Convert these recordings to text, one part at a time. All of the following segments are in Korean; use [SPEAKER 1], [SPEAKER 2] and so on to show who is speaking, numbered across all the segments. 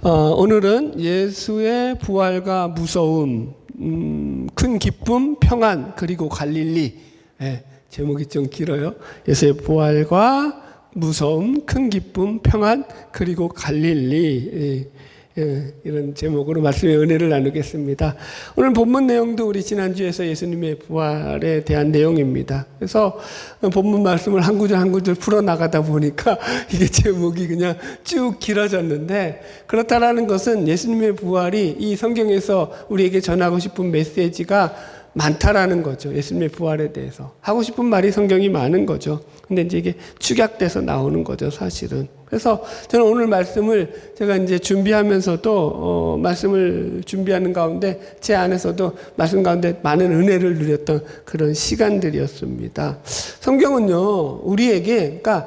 [SPEAKER 1] 오늘은 예수의 부활과 무서움, 큰 기쁨, 평안, 그리고 갈릴리. 제목이 좀 길어요. 예수의 부활과 무서움, 큰 기쁨, 평안, 그리고 갈릴리. 이런 제목으로 말씀의 은혜를 나누겠습니다. 오늘 본문 내용도 우리 지난주에서 예수님의 부활에 대한 내용입니다. 그래서 본문 말씀을 한 구절 한 구절 풀어나가다 보니까 이게 제목이 그냥 쭉 길어졌는데, 그렇다라는 것은 예수님의 부활이 이 성경에서 우리에게 전하고 싶은 메시지가 많다라는 거죠. 예수님의 부활에 대해서 하고 싶은 말이 성경이 많은 거죠. 근데 이제 이게 축약돼서 나오는 거죠, 사실은. 그래서 저는 오늘 말씀을 제가 이제 준비하면서도 말씀을 준비하는 가운데 제 안에서도 말씀 가운데 많은 은혜를 누렸던 그런 시간들이었습니다. 성경은요, 우리에게 그러니까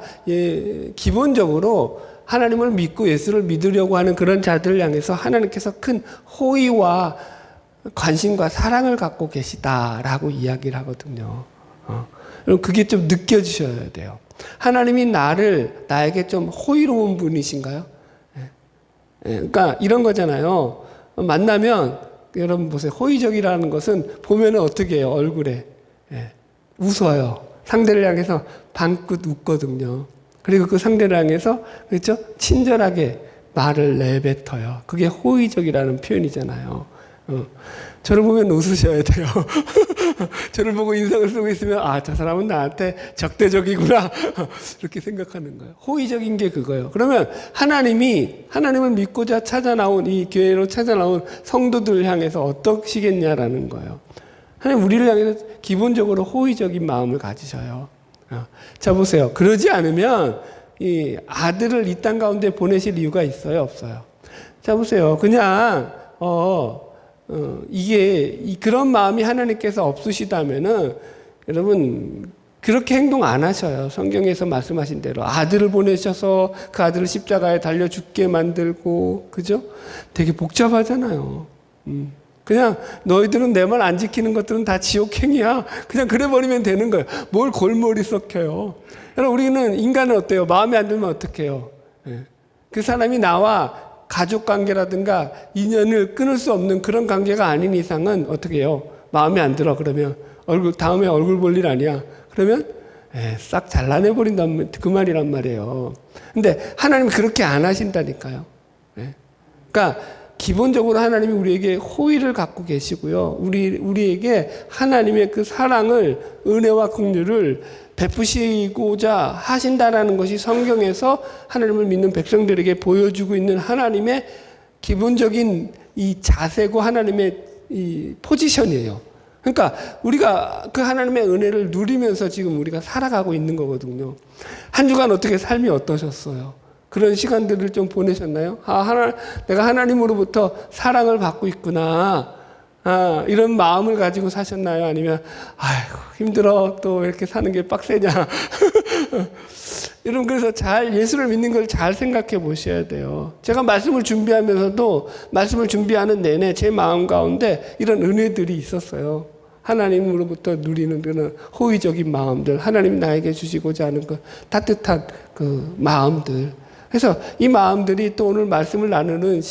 [SPEAKER 1] 기본적으로 하나님을 믿고 예수를 믿으려고 하는 그런 자들을 향해서 하나님께서 큰 호의와 관심과 사랑을 갖고 계시다라고 이야기를 하거든요. 그게 좀 느껴지셔야 돼요. 하나님이 나에게 좀 호의로운 분이신가요? 그러니까 이런 거잖아요. 만나면, 여러분 보세요. 호의적이라는 것은 보면은 어떻게 해요? 얼굴에. 웃어요. 상대를 향해서 방긋 웃거든요. 그리고 그 상대를 향해서, 그렇죠? 친절하게 말을 내뱉어요. 그게 호의적이라는 표현이잖아요. 저를 보면 웃으셔야 돼요. 저를 보고 인상을 쓰고 있으면 저 사람은 나한테 적대적이구나 이렇게 생각하는 거예요. 호의적인 게 그거예요. 그러면 하나님을 믿고자 찾아나온 이 교회로 찾아나온 성도들을 향해서 어떠시겠냐라는 거예요. 하나님 우리를 향해서 기본적으로 호의적인 마음을 가지셔요. 자 보세요. 그러지 않으면 이 아들을 이 땅 가운데 보내실 이유가 있어요, 없어요? 자 보세요. 그냥 그런 마음이 하나님께서 없으시다면은 여러분 그렇게 행동 안 하셔요. 성경에서 말씀하신 대로 아들을 보내셔서 그 아들을 십자가에 달려 죽게 만들고, 그죠? 되게 복잡하잖아요. 그냥 너희들은 내 말 안 지키는 것들은 다 지옥행이야. 그냥 그래 버리면 되는 거예요. 뭘 골머리 썩혀요. 여러분 우리는 인간은 어때요? 마음에 안 들면 어떡해요? 그 사람이 나와 가족 관계라든가 인연을 끊을 수 없는 그런 관계가 아닌 이상은 어떻게 해요? 마음에 안 들어. 그러면 다음에 얼굴 볼 일 아니야. 그러면 싹 잘라내버린다면 그 말이란 말이에요. 근데 하나님은 그렇게 안 하신다니까요. 그러니까 기본적으로 하나님이 우리에게 호의를 갖고 계시고요. 우리에게 하나님의 그 사랑을, 은혜와 긍휼을 베푸시고자 하신다라는 것이 성경에서 하나님을 믿는 백성들에게 보여주고 있는 하나님의 기본적인 이 자세고 하나님의 이 포지션이에요. 그러니까 우리가 그 하나님의 은혜를 누리면서 지금 우리가 살아가고 있는 거거든요. 한 주간 어떻게 삶이 어떠셨어요? 그런 시간들을 좀 보내셨나요? 내가 하나님으로부터 사랑을 받고 있구나. 이런 마음을 가지고 사셨나요? 아니면, 아이고, 힘들어. 또 이렇게 사는 게 빡세냐. 여러분, 그래서 예수를 믿는 걸 잘 생각해 보셔야 돼요. 제가 말씀을 준비하면서도 말씀을 준비하는 내내 제 마음 가운데 이런 은혜들이 있었어요. 하나님으로부터 누리는 그런 호의적인 마음들, 하나님 나에게 주시고자 하는 그 따뜻한 그 마음들. 그래서 이 마음들이 또 오늘 말씀을 나누는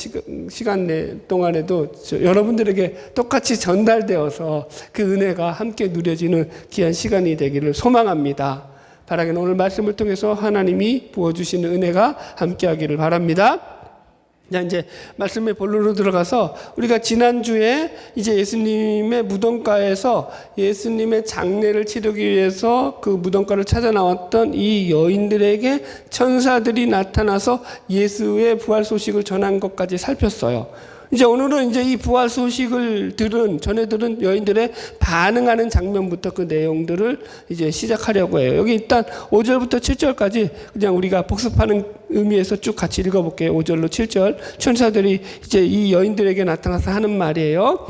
[SPEAKER 1] 시간 동안에도 여러분들에게 똑같이 전달되어서 그 은혜가 함께 누려지는 귀한 시간이 되기를 소망합니다. 바라기는 오늘 말씀을 통해서 하나님이 부어주시는 은혜가 함께하기를 바랍니다. 자, 이제 말씀의 본론으로 들어가서 우리가 지난주에 이제 예수님의 무덤가에서 예수님의 장례를 치르기 위해서 그 무덤가를 찾아 나왔던 이 여인들에게 천사들이 나타나서 예수의 부활 소식을 전한 것까지 살폈어요. 이제 오늘은 이제 이 부활 소식을 전해 들은 여인들의 반응하는 장면부터 그 내용들을 이제 시작하려고 해요. 여기 일단 5절부터 7절까지 그냥 우리가 복습하는 의미에서 쭉 같이 읽어볼게요. 5절로 7절. 천사들이 이제 이 여인들에게 나타나서 하는 말이에요.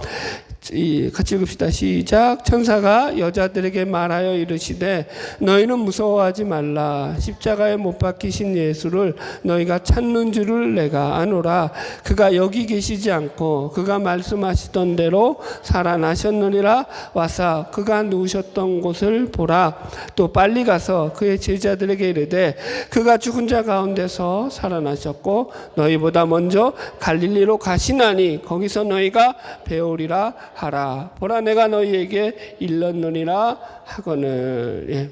[SPEAKER 1] 같이 읽읍시다. 시작. 천사가 여자들에게 말하여 이르시되 너희는 무서워하지 말라. 십자가에 못 박히신 예수를 너희가 찾는 줄을 내가 아노라. 그가 여기 계시지 않고 그가 말씀하시던 대로 살아나셨느니라. 와서 그가 누우셨던 곳을 보라. 또 빨리 가서 그의 제자들에게 이르되 그가 죽은 자 가운데서 살아나셨고 너희보다 먼저 갈릴리로 가시나니 거기서 너희가 배우리라 하라. 보라 내가 너희에게 일렀느니라 하거늘. 예.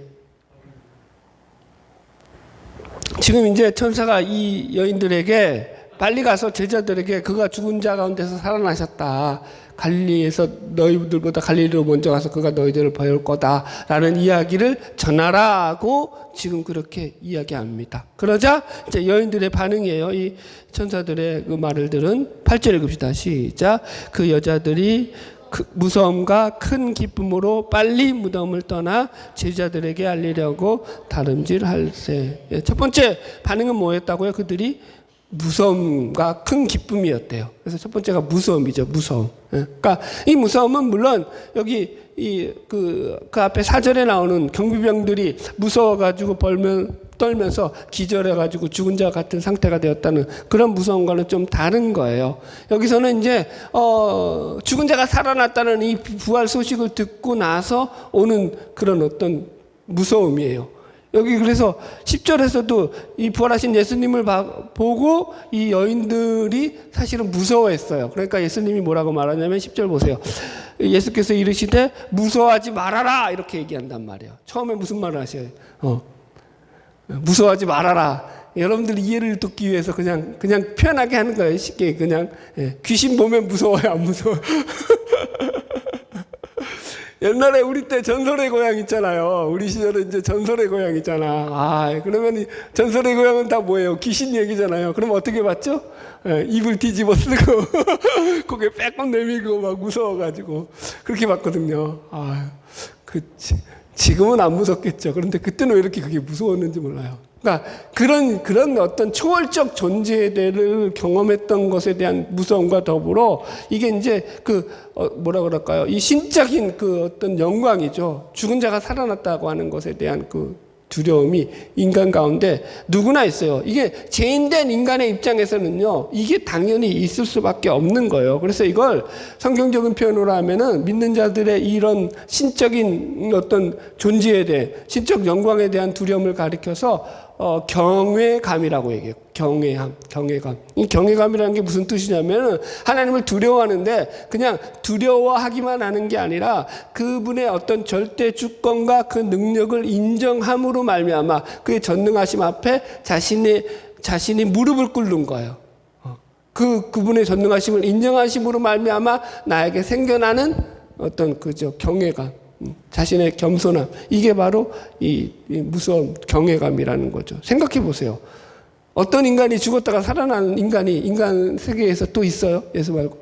[SPEAKER 1] 지금 이제 천사가 이 여인들에게 빨리 가서 제자들에게 그가 죽은 자 가운데서 살아나셨다. 갈릴리에서 너희들보다 갈릴리로 먼저 가서 그가 너희들을 배울 거다라는 이야기를 전하라고 지금 그렇게 이야기합니다. 그러자 이제 여인들의 반응이에요. 이 천사들의 그 말을 들은 8절 읽읍시다. 시작. 그 여자들이 그 무서움과 큰 기쁨으로 빨리 무덤을 떠나 제자들에게 알리려고 다름질할세. 첫 번째 반응은 뭐였다고요? 그들이 무서움과 큰 기쁨이었대요. 그래서 첫 번째가 무서움이죠. 무서움. 그러니까 이 무서움은 물론 여기 그 앞에 4절에 나오는 경비병들이 무서워가지고 떨면서 기절해가지고 죽은 자 같은 상태가 되었다는 그런 무서움과는 좀 다른 거예요. 여기서는 이제 죽은 자가 살아났다는 이 부활 소식을 듣고 나서 오는 그런 어떤 무서움이에요. 여기 그래서 10절에서도 이 부활하신 예수님을 보고 이 여인들이 사실은 무서워했어요. 그러니까 예수님이 뭐라고 말하냐면 10절 보세요. 예수께서 이르시되 무서워하지 말아라 이렇게 얘기한단 말이에요. 처음에 무슨 말을 하셔요? 무서워하지 말아라. 여러분들 이해를 돕기 위해서 그냥 표현하게 하는 거예요. 쉽게 그냥 귀신 보면 무서워요, 안 무서워요? 옛날에 우리 때 전설의 고향 있잖아요. 우리 시절에 이제 전설의 고향 있잖아. 그러면 전설의 고향은 다 뭐예요? 귀신 얘기잖아요. 그럼 어떻게 봤죠? 입을 뒤집어 쓰고 고개 빼꼼 내밀고 막 무서워가지고 그렇게 봤거든요. 지금은 안 무섭겠죠. 그런데 그때는 왜 이렇게 그게 무서웠는지 몰라요. 그러니까 그런 어떤 초월적 존재를 경험했던 것에 대한 무서움과 더불어 이게 이제 뭐라 그럴까요? 이 신적인 그 어떤 영광이죠. 죽은 자가 살아났다고 하는 것에 대한 그 두려움이 인간 가운데 누구나 있어요. 이게 죄인된 인간의 입장에서는요, 이게 당연히 있을 수밖에 없는 거예요. 그래서 이걸 성경적인 표현으로 하면은 믿는 자들의 이런 신적인 어떤 존재에 대해, 신적 영광에 대한 두려움을 가리켜서 경외감이라고 얘기해요. 경외감. 이 경외감이라는 게 무슨 뜻이냐면은 하나님을 두려워하는데 그냥 두려워하기만 하는 게 아니라 그분의 어떤 절대 주권과 그 능력을 인정함으로 말미암아 그의 전능하심 앞에 자신이 무릎을 꿇는 거예요. 그분의 전능하심을 인정하심으로 말미암아 나에게 생겨나는 어떤 경외감. 자신의 겸손함, 이게 바로 이 무서운 경외감이라는 거죠. 생각해 보세요. 어떤 인간이 죽었다가 살아나는 인간이 인간 세계에서 또 있어요? 예수 말고.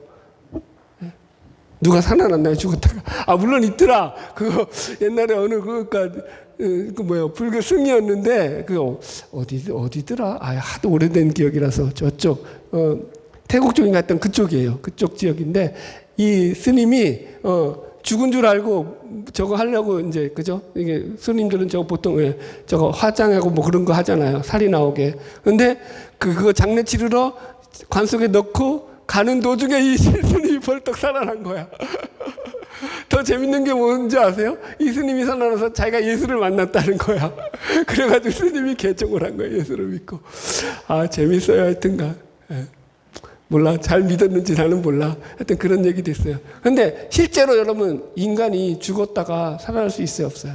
[SPEAKER 1] 누가 살아났나요? 죽었다가. 물론 있더라. 그거 옛날에 어느 불교 승이었는데 어디더라? 하도 오래된 기억이라서 저쪽 태국 쪽인가 했던 그쪽이에요. 그쪽 지역인데 이 스님이 죽은 줄 알고 저거 하려고 이제 그죠? 이게 스님들은 저거 보통 저거 화장하고 뭐 그런 거 하잖아요. 살이 나오게. 근데 그거 장례 치르러 관 속에 넣고 가는 도중에 이 스님이 벌떡 살아난 거야. 더 재밌는 게 뭔지 아세요? 이 스님이 살아나서 자기가 예수를 만났다는 거야. 그래가지고 스님이 개종을 한 거야. 예수를 믿고. 재밌어요. 하여튼간. 몰라. 잘 믿었는지 나는 몰라. 하여튼 그런 얘기도 있어요. 근데 실제로 여러분, 인간이 죽었다가 살아날 수 있어요? 없어요?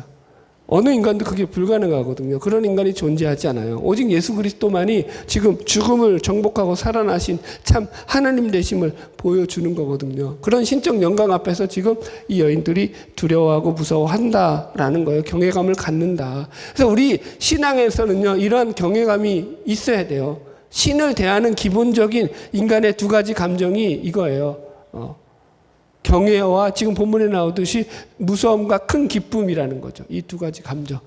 [SPEAKER 1] 어느 인간도 그게 불가능하거든요. 그런 인간이 존재하지 않아요. 오직 예수 그리스도만이 지금 죽음을 정복하고 살아나신 참 하나님 되심을 보여주는 거거든요. 그런 신적 영광 앞에서 지금 이 여인들이 두려워하고 무서워한다라는 거예요. 경외감을 갖는다. 그래서 우리 신앙에서는요, 이러한 경외감이 있어야 돼요. 신을 대하는 기본적인 인간의 두 가지 감정이 이거예요. 경외와 지금 본문에 나오듯이 무서움과 큰 기쁨이라는 거죠. 이 두 가지 감정.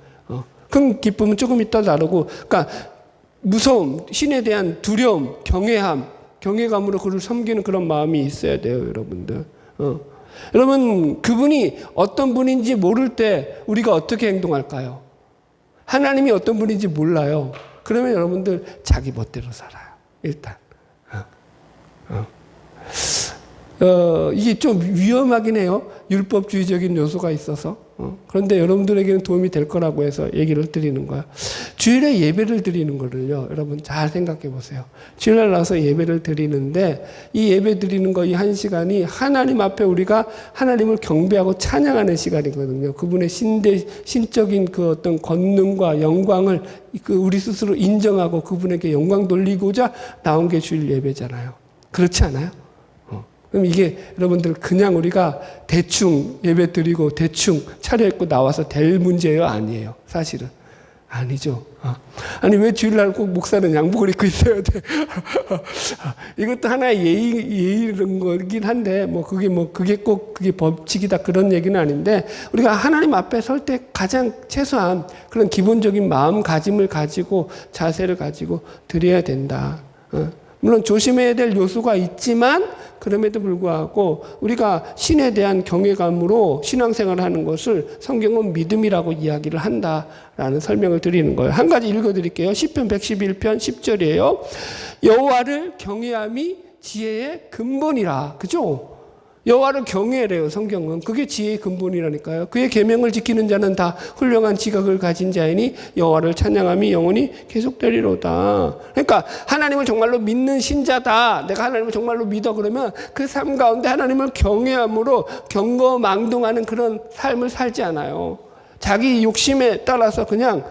[SPEAKER 1] 큰 기쁨은 조금 이따 다루고, 그러니까 무서움, 신에 대한 두려움, 경외감으로 그를 섬기는 그런 마음이 있어야 돼요, 여러분들. 여러분, 그분이 어떤 분인지 모를 때 우리가 어떻게 행동할까요? 하나님이 어떤 분인지 몰라요. 그러면 여러분들 자기 멋대로 살아요. 일단. 이게 좀 위험하긴 해요. 율법주의적인 요소가 있어서. 그런데 여러분들에게는 도움이 될 거라고 해서 얘기를 드리는 거야. 주일에 예배를 드리는 거를요, 여러분 잘 생각해 보세요. 주일날 나와서 예배를 드리는데, 이 예배 드리는 거 이 한 시간이 하나님 앞에 우리가 하나님을 경배하고 찬양하는 시간이거든요. 그분의 신적인 그 어떤 권능과 영광을 우리 스스로 인정하고 그분에게 영광 돌리고자 나온 게 주일 예배잖아요. 그렇지 않아요? 그럼 이게 여러분들 그냥 우리가 대충 예배 드리고 대충 차려입고 나와서 될 문제예요? 아니에요. 사실은. 아니죠. 아니, 왜 주일날 꼭 목사는 양복을 입고 있어야 돼? 이것도 하나의 예의인 거긴 한데, 그게 꼭 그게 법칙이다 그런 얘기는 아닌데, 우리가 하나님 앞에 설 때 가장 최소한 그런 기본적인 마음가짐을 가지고 자세를 가지고 드려야 된다. 물론 조심해야 될 요소가 있지만 그럼에도 불구하고 우리가 신에 대한 경외감으로 신앙생활을 하는 것을 성경은 믿음이라고 이야기를 한다라는 설명을 드리는 거예요. 한 가지 읽어드릴게요. 시편 111편 10절이에요. 여호와를 경외함이 지혜의 근본이라. 그죠? 여호와를 경외래요. 성경은. 그게 지혜의 근본이라니까요. 그의 계명을 지키는 자는 다 훌륭한 지각을 가진 자이니 여호와를 찬양함이 영원히 계속되리로다. 그러니까 하나님을 정말로 믿는 신자다. 내가 하나님을 정말로 믿어 그러면 그 삶 가운데 하나님을 경외함으로 경거망동하는 그런 삶을 살지 않아요. 자기 욕심에 따라서 그냥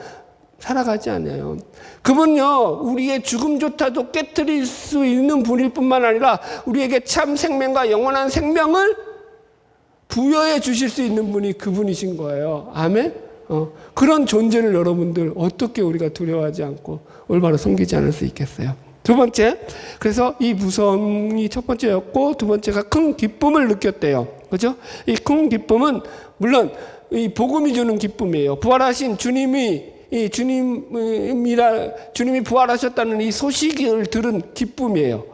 [SPEAKER 1] 살아가지 않아요. 그분요, 우리의 죽음조차도 깨뜨릴 수 있는 분일 뿐만 아니라 우리에게 참 생명과 영원한 생명을 부여해 주실 수 있는 분이 그분이신 거예요. 아멘? 그런 존재를 여러분들 어떻게 우리가 두려워하지 않고 올바로 섬기지 않을 수 있겠어요? 두 번째, 그래서 이 무서움이 첫 번째였고, 두 번째가 큰 기쁨을 느꼈대요. 그죠? 이 큰 기쁨은 물론 이 복음이 주는 기쁨이에요. 부활하신 주님이 주님이 부활하셨다는 이 소식을 들은 기쁨이에요.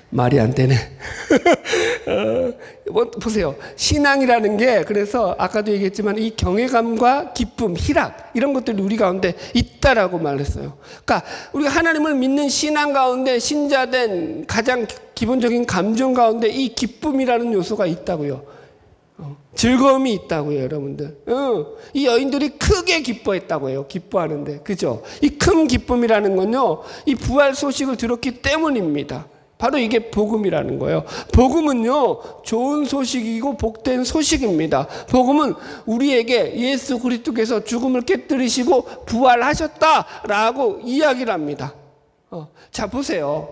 [SPEAKER 1] 말이 안 되네. 보세요. 신앙이라는 게, 그래서 아까도 얘기했지만 이 경외감과 기쁨, 희락, 이런 것들이 우리 가운데 있다라고 말했어요. 그러니까 우리가 하나님을 믿는 신앙 가운데 신자된 가장 기본적인 감정 가운데 이 기쁨이라는 요소가 있다고요. 즐거움이 있다고요, 여러분들. 이 여인들이 크게 기뻐했다고 해요. 기뻐하는데. 그죠? 이 큰 기쁨이라는 건요, 이 부활 소식을 들었기 때문입니다. 바로 이게 복음이라는 거예요. 복음은요, 좋은 소식이고 복된 소식입니다. 복음은 우리에게 예수 그리스도께서 죽음을 깨뜨리시고 부활하셨다라고 이야기를 합니다. 자, 보세요.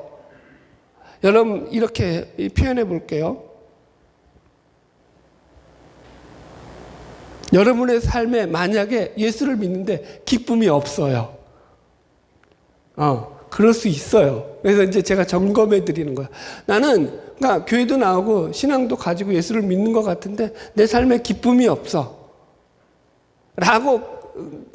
[SPEAKER 1] 여러분, 이렇게 표현해 볼게요. 여러분의 삶에 만약에 예수를 믿는데 기쁨이 없어요. 그럴 수 있어요. 그래서 이제 제가 점검해 드리는 거야. 나는, 그러니까 교회도 나오고 신앙도 가지고 예수를 믿는 것 같은데 내 삶에 기쁨이 없어. 라고,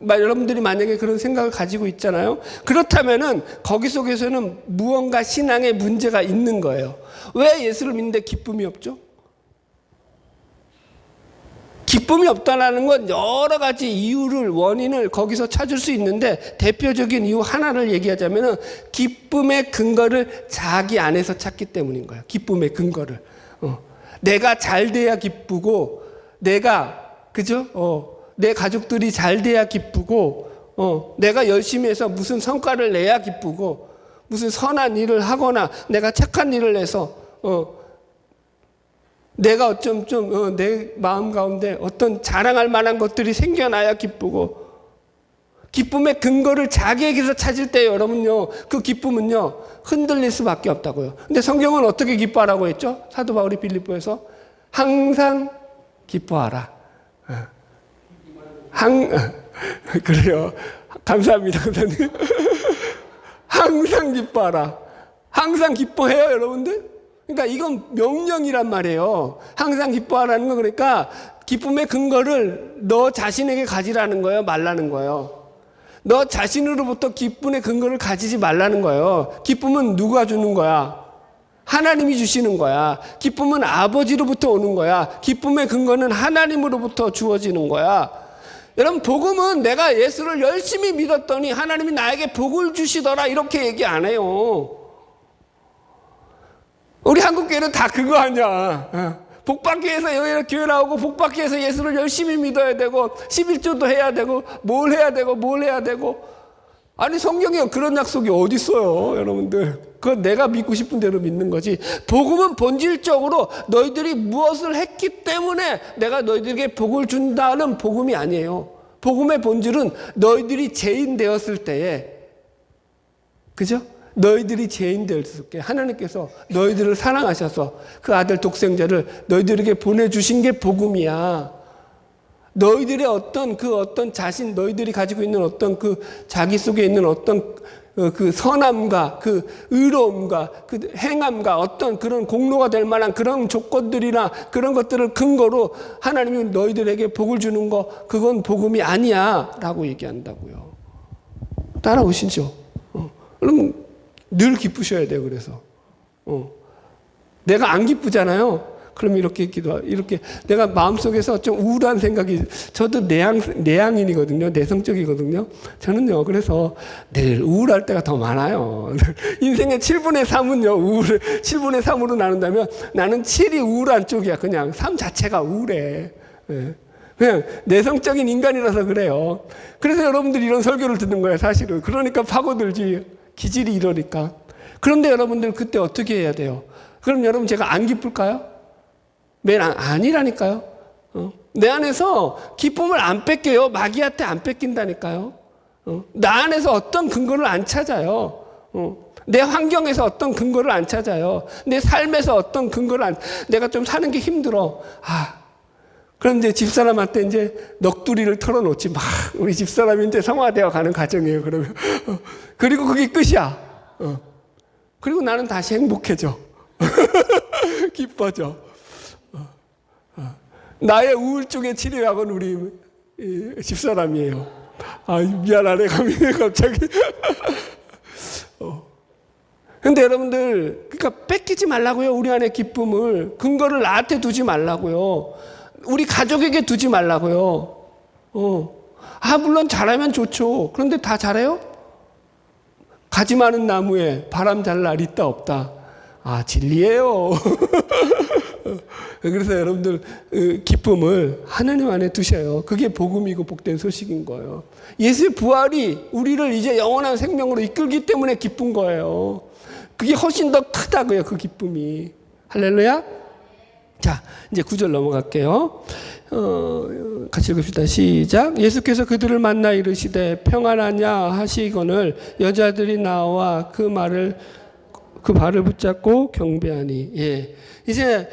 [SPEAKER 1] 여러분들이 만약에 그런 생각을 가지고 있잖아요. 그렇다면은 거기 속에서는 무언가 신앙에 문제가 있는 거예요. 왜 예수를 믿는데 기쁨이 없죠? 기쁨이 없다는 건 여러 가지 이유를, 원인을 거기서 찾을 수 있는데, 대표적인 이유 하나를 얘기하자면은 기쁨의 근거를 자기 안에서 찾기 때문인 거예요. 기쁨의 근거를. 내가 잘 돼야 기쁘고, 그죠? 내 가족들이 잘 돼야 기쁘고, 내가 열심히 해서 무슨 성과를 내야 기쁘고, 무슨 선한 일을 하거나 내가 착한 일을 해서, 내가 내 마음 가운데 어떤 자랑할 만한 것들이 생겨나야 기쁘고, 기쁨의 근거를 자기에게서 찾을 때 여러분요, 그 기쁨은요, 흔들릴 수밖에 없다고요. 근데 성경은 어떻게 기뻐하라고 했죠? 사도 바울이 빌립보에서 항상 기뻐하라. 그래요. 감사합니다, 감사님. 항상 기뻐하라. 항상 기뻐해요, 여러분들? 그러니까 이건 명령이란 말이에요. 항상 기뻐하라는 거, 그러니까 기쁨의 근거를 너 자신에게 가지라는 거예요, 말라는 거예요. 너 자신으로부터 기쁨의 근거를 가지지 말라는 거예요. 기쁨은 누가 주는 거야? 하나님이 주시는 거야. 기쁨은 아버지로부터 오는 거야. 기쁨의 근거는 하나님으로부터 주어지는 거야. 여러분, 복음은 내가 예수를 열심히 믿었더니 하나님이 나에게 복을 주시더라 이렇게 얘기 안 해요. 우리 한국교회는 다 그거 아니야. 복받기 위해서 여기 교회 나오고 복받기 위해서 예수를 열심히 믿어야 되고 11조도 해야 되고 뭘 해야 되고 뭘 해야 되고. 아니, 성경에 그런 약속이 어디 있어요, 여러분들. 그건 내가 믿고 싶은 대로 믿는 거지. 복음은 본질적으로 너희들이 무엇을 했기 때문에 내가 너희들에게 복을 준다는 복음이 아니에요. 복음의 본질은 너희들이 죄인 되었을 때에, 그죠? 너희들이 죄인 되었을 때 하나님께서 너희들을 사랑하셔서 그 아들 독생자를 너희들에게 보내주신 게 복음이야. 너희들의 어떤 자신, 너희들이 가지고 있는 어떤 그 자기 속에 있는 어떤 그 선함과 그 의로움과 그 행함과 어떤 그런 공로가 될 만한 그런 조건들이나 그런 것들을 근거로 하나님이 너희들에게 복을 주는 거, 그건 복음이 아니야 라고 얘기한다고요. 따라오시죠. 그럼 늘 기쁘셔야 돼요. 그래서 내가 안 기쁘잖아요. 그럼 이렇게 이렇게 내가 마음속에서 좀 우울한 생각이, 저도 내향인이거든요. 내성적이거든요. 저는요, 그래서 늘 우울할 때가 더 많아요. 인생의 7분의 3은요, 7분의 3으로 나눈다면 나는 7이 우울한 쪽이야. 그냥 삶 자체가 우울해. 그냥 내성적인 인간이라서 그래요. 그래서 여러분들이 이런 설교를 듣는 거예요, 사실은. 그러니까 파고들지. 기질이 이러니까. 그런데 여러분들 그때 어떻게 해야 돼요? 그럼 여러분 제가 안 기쁠까요? 아니라니까요. 내 안에서 기쁨을 안 뺏겨요. 마귀한테 안 뺏긴다니까요. 나 안에서 어떤 근거를 안 찾아요. 내 환경에서 어떤 근거를 안 찾아요. 내 삶에서 어떤 근거를 내가 좀 사는 게 힘들어. 그럼 이제 집사람한테 이제 넋두리를 털어놓지. 막 우리 집사람이 이제 성화되어 가는 과정이에요. 그러면 그리고 그게 끝이야. 그리고 나는 다시 행복해져. 기뻐져. 나의 우울증의 치료약은 우리 집사람이에요. 미안하네, 갑자기. 근데 여러분들, 그러니까 뺏기지 말라고요. 우리 안에 기쁨을. 근거를 나한테 두지 말라고요. 우리 가족에게 두지 말라고요. 물론 잘하면 좋죠. 그런데 다 잘해요? 가지 많은 나무에 바람 잘 날 있다 없다. 진리예요. 그래서 여러분들 기쁨을 하나님 안에 두셔요. 그게 복음이고 복된 소식인 거예요. 예수의 부활이 우리를 이제 영원한 생명으로 이끌기 때문에 기쁜 거예요. 그게 훨씬 더 크다고요, 그 기쁨이. 할렐루야. 자, 이제 9절 넘어갈게요. 같이 읽읍시다. 시작. 예수께서 그들을 만나 이르시되 평안하냐 하시거늘 여자들이 나와 그 발을 붙잡고 경배하니. 이제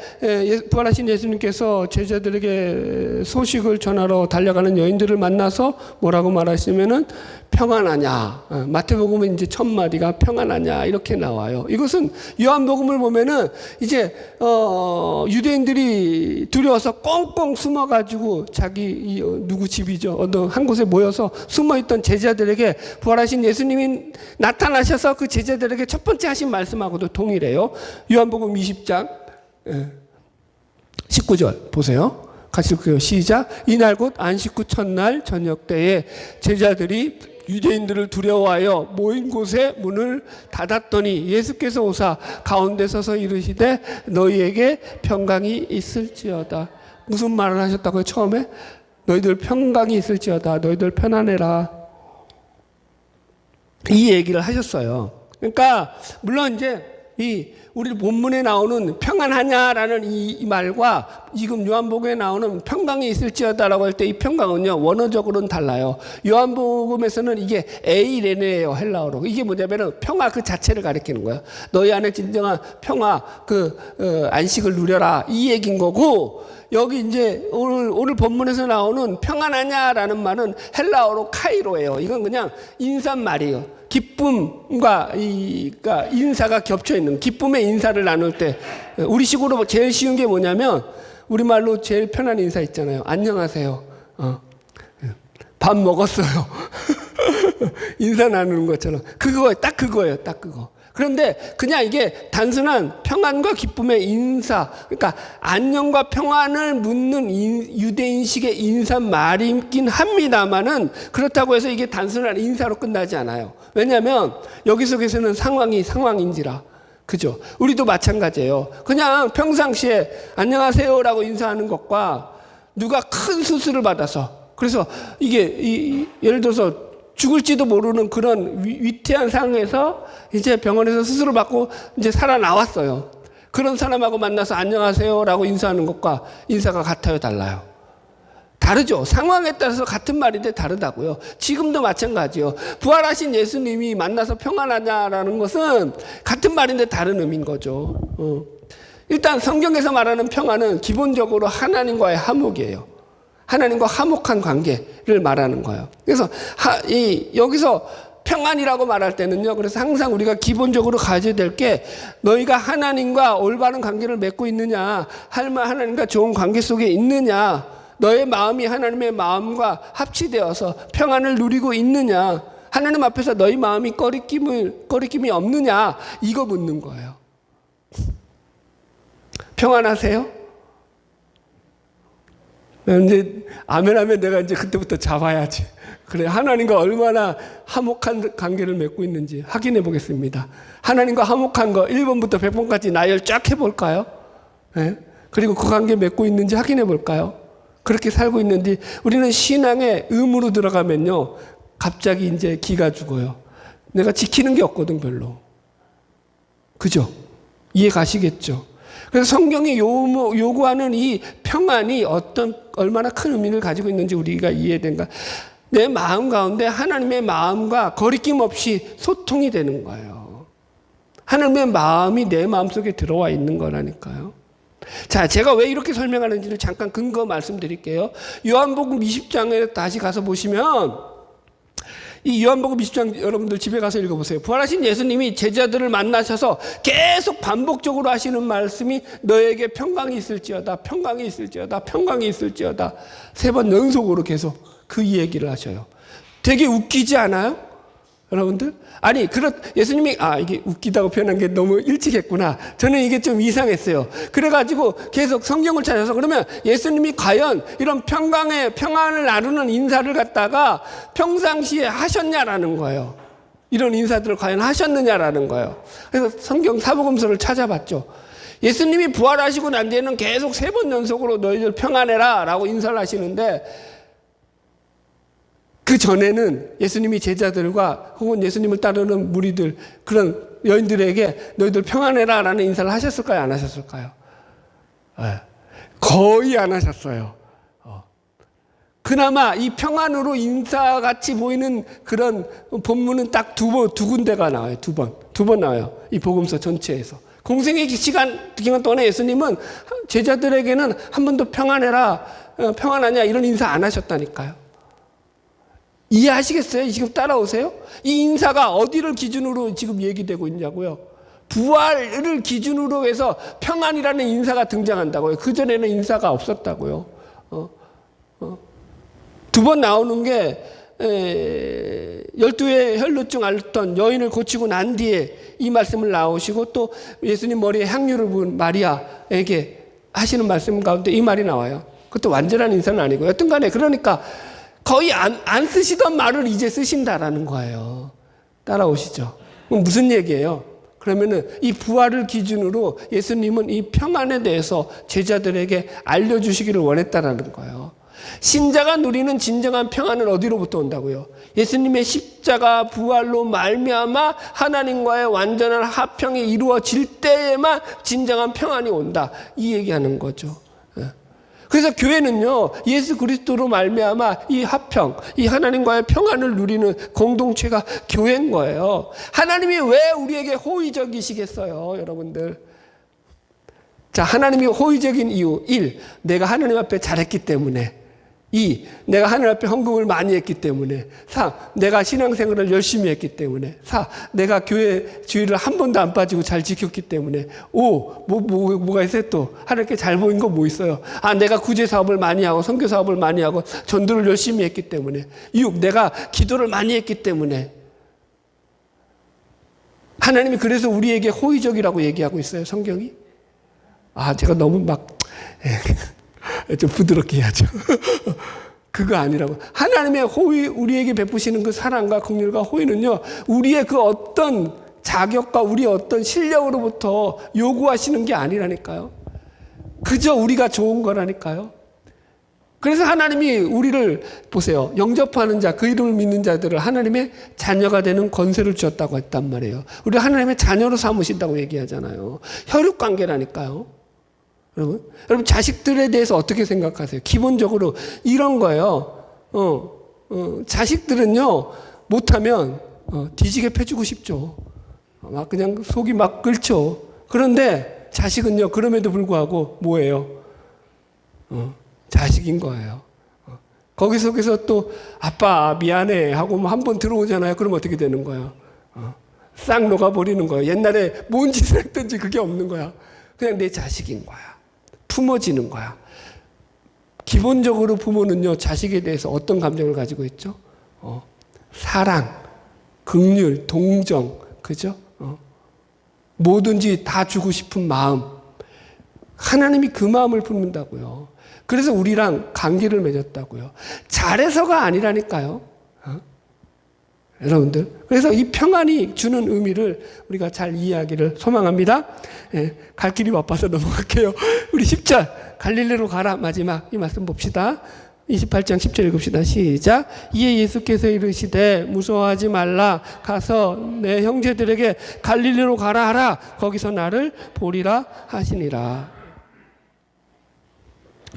[SPEAKER 1] 부활하신 예수님께서 제자들에게 소식을 전하러 달려가는 여인들을 만나서 뭐라고 말하시면은 평안하냐. 마태복음은 이제 첫 마디가 평안하냐 이렇게 나와요. 이것은 요한복음을 보면은 이제 유대인들이 두려워서 꽁꽁 숨어가지고 자기 누구 집이죠, 어떤 한 곳에 모여서 숨어있던 제자들에게 부활하신 예수님이 나타나셔서 그 제자들에게 첫 번째 하신 말씀하고도 동일해요. 요한복음 20장 19절 보세요. 같이 읽어요. 시작. 이날 곧 안식 후 첫날 저녁 때에 제자들이 유대인들을 두려워하여 모인 곳에 문을 닫았더니 예수께서 오사 가운데 서서 이르시되 너희에게 평강이 있을지어다. 무슨 말을 하셨다고요? 처음에 너희들 평강이 있을지어다. 너희들 편안해라. 이 얘기를 하셨어요. 그러니까 물론 이제 우리 본문에 나오는 평안하냐라는 이 말과 지금 요한복음에 나오는 평강이 있을지어다라고 할 때 이 평강은요, 원어적으로는 달라요. 요한복음에서는 이게 에이레네예요, 헬라어로. 이게 뭐냐면은 평화 그 자체를 가리키는 거예요. 너희 안에 진정한 평화, 안식을 누려라, 이 얘기인 거고, 여기 이제 오늘 본문에서 나오는 평안하냐라는 말은 헬라어로 카이로예요. 이건 그냥 인사말이에요. 기쁨과 그러니까 인사가 겹쳐 있는, 기쁨의 인사를 나눌 때 우리식으로 제일 쉬운 게 뭐냐면 우리말로 제일 편한 인사 있잖아요. 안녕하세요. 밥 먹었어요. 인사 나누는 것처럼 딱 그거예요. 딱 그거. 그런데 그냥 이게 단순한 평안과 기쁨의 인사, 그러니까 안녕과 평안을 묻는 유대인식의 인사말이긴 합니다만은 그렇다고 해서 이게 단순한 인사로 끝나지 않아요. 왜냐하면 여기 속에서는 상황이 상황인지라. 그죠? 우리도 마찬가지예요. 그냥 평상시에 안녕하세요라고 인사하는 것과 누가 큰 수술을 받아서, 그래서 이게 예를 들어서 죽을지도 모르는 그런 위태한 상황에서 이제 병원에서 수술을 받고 이제 살아나왔어요. 그런 사람하고 만나서 안녕하세요라고 인사하는 것과 인사가 같아요, 달라요? 다르죠. 상황에 따라서 같은 말인데 다르다고요. 지금도 마찬가지요. 부활하신 예수님이 만나서 평안하냐라는 것은 같은 말인데 다른 의미인 거죠. 일단 성경에서 말하는 평안은 기본적으로 하나님과의 화목이에요. 하나님과 화목한 관계를 말하는 거예요. 그래서 여기서 평안이라고 말할 때는요, 그래서 항상 우리가 기본적으로 가져야 될 게, 너희가 하나님과 올바른 관계를 맺고 있느냐, 하나님과 좋은 관계 속에 있느냐, 너의 마음이 하나님의 마음과 합치되어서 평안을 누리고 있느냐, 하나님 앞에서 너희 마음이 꺼리낌이 없느냐, 이거 묻는 거예요. 평안하세요? 이제 아멘 하면 내가 이제 그때부터 잡아야지. 그래, 하나님과 얼마나 화목한 관계를 맺고 있는지 확인해 보겠습니다. 하나님과 화목한 거 1번부터 100번까지 나열 쫙 해볼까요? 네? 그리고 그 관계 맺고 있는지 확인해 볼까요? 그렇게 살고 있는지. 우리는 신앙의 의무로 들어가면요, 갑자기 이제 기가 죽어요. 내가 지키는 게 없거든, 별로. 그죠? 이해 가시겠죠? 그래서 성경이 요구하는 이 평안이 얼마나 큰 의미를 가지고 있는지 우리가 이해된가. 내 마음 가운데 하나님의 마음과 거리낌 없이 소통이 되는 거예요. 하나님의 마음이 내 마음속에 들어와 있는 거라니까요. 자, 제가 왜 이렇게 설명하는지를 잠깐 근거 말씀드릴게요. 요한복음 20장에 다시 가서 보시면, 이 요한복음 20장 여러분들 집에 가서 읽어보세요. 부활하신 예수님이 제자들을 만나셔서 계속 반복적으로 하시는 말씀이 너에게 평강이 있을지어다, 평강이 있을지어다, 평강이 있을지어다. 3번 연속으로 계속 그 얘기를 하셔요. 되게 웃기지 않아요? 여러분들? 아니, 예수님이, 이게 웃기다고 표현한 게 너무 일찍 했구나. 저는 이게 좀 이상했어요. 그래가지고 계속 성경을 찾아서, 그러면 예수님이 과연 이런 평안을 나누는 인사를 갖다가 평상시에 하셨냐라는 거예요. 이런 인사들을 과연 하셨느냐라는 거예요. 그래서 성경 사복음서를 찾아봤죠. 예수님이 부활하시고 난 뒤에는 계속 3번 연속으로 너희들 평안해라 라고 인사를 하시는데, 그 전에는 예수님이 제자들과 혹은 예수님을 따르는 무리들, 그런 여인들에게 너희들 평안해라 라는 인사를 하셨을까요? 안 하셨을까요? 거의 안 하셨어요. 그나마 이 평안으로 인사같이 보이는 그런 본문은 딱 두 군데가 나와요. 두 번 나와요. 이 복음서 전체에서. 공생의 기간 동안에 예수님은 제자들에게는 한 번도 평안해라, 평안하냐 이런 인사 안 하셨다니까요. 이해하시겠어요? 지금 따라오세요? 이 인사가 어디를 기준으로 지금 얘기되고 있냐고요? 부활을 기준으로 해서 평안이라는 인사가 등장한다고요. 그전에는 인사가 없었다고요. 2번 나오는 게 12의 혈루증 앓던 여인을 고치고 난 뒤에 이 말씀을 나오시고, 또 예수님 머리에 향유를 부은 마리아에게 하시는 말씀 가운데 이 말이 나와요. 그것도 완전한 인사는 아니고, 여튼 간에 그러니까 거의 안 쓰시던 말을 이제 쓰신다라는 거예요. 따라오시죠? 그럼 무슨 얘기예요? 그러면은 이 부활을 기준으로 예수님은 이 평안에 대해서 제자들에게 알려주시기를 원했다라는 거예요. 신자가 누리는 진정한 평안은 어디로부터 온다고요? 예수님의 십자가 부활로 말미암아 하나님과의 완전한 화평이 이루어질 때에만 진정한 평안이 온다. 이 얘기하는 거죠. 그래서 교회는요, 예수 그리스도로 말미암아 이 화평, 이 하나님과의 평안을 누리는 공동체가 교회인 거예요. 하나님이 왜 우리에게 호의적이시겠어요, 여러분들? 자, 하나님이 호의적인 이유 1. 내가 하나님 앞에 잘했기 때문에. 2. 내가 하나님 앞에 헌금을 많이 했기 때문에. 3. 내가 신앙생활을 열심히 했기 때문에. 4. 내가 교회 주일을 한 번도 안 빠지고 잘 지켰기 때문에. 5. 뭐가 있어요 또? 하나님께 잘 보인 거 뭐 있어요? 내가 구제 사업을 많이 하고 선교 사업을 많이 하고 전도를 열심히 했기 때문에. 6. 내가 기도를 많이 했기 때문에. 하나님이 그래서 우리에게 호의적이라고 얘기하고 있어요, 성경이. 제가 너무 좀 부드럽게 해야죠. 그거 아니라고. 하나님의 호의, 우리에게 베푸시는 그 사랑과 긍휼과 호의는요, 우리의 그 어떤 자격과 우리의 어떤 실력으로부터 요구하시는 게 아니라니까요. 그저 우리가 좋은 거라니까요. 그래서 하나님이 우리를 보세요. 영접하는 자, 그 이름을 믿는 자들을 하나님의 자녀가 되는 권세를 주었다고 했단 말이에요. 우리 하나님의 자녀로 삼으신다고 얘기하잖아요. 혈육관계라니까요. 여러분 자식들에 대해서 어떻게 생각하세요? 기본적으로 이런 거예요. 자식들은요, 못하면 뒤지게 패주고 싶죠. 막 그냥 속이 막 끓죠. 그런데 자식은요, 그럼에도 불구하고 뭐예요? 자식인 거예요. 거기 속에서 또 아빠 미안해 하고 한 번 들어오잖아요. 그럼 어떻게 되는 거예요? 싹 녹아버리는 거예요. 옛날에 뭔 짓을 했든지 그게 없는 거야. 그냥 내 자식인 거야. 품어지는 거야. 기본적으로 부모는요, 자식에 대해서 어떤 감정을 가지고 있죠? 사랑, 긍휼, 동정, 그죠? 뭐든지 다 주고 싶은 마음. 하나님이 그 마음을 품는다고요. 그래서 우리랑 관계를 맺었다고요. 잘해서가 아니라니까요. 여러분들. 그래서 이 평안이 주는 의미를 우리가 잘 이해하기를 소망합니다. 갈 길이 바빠서 넘어갈게요. 우리 10절 갈릴리로 가라. 마지막 이 말씀 봅시다. 28장 10절 읽읍시다. 시작. 이에 예수께서 이르시되 무서워하지 말라. 가서 내 형제들에게 갈릴리로 가라 하라. 거기서 나를 보리라 하시니라.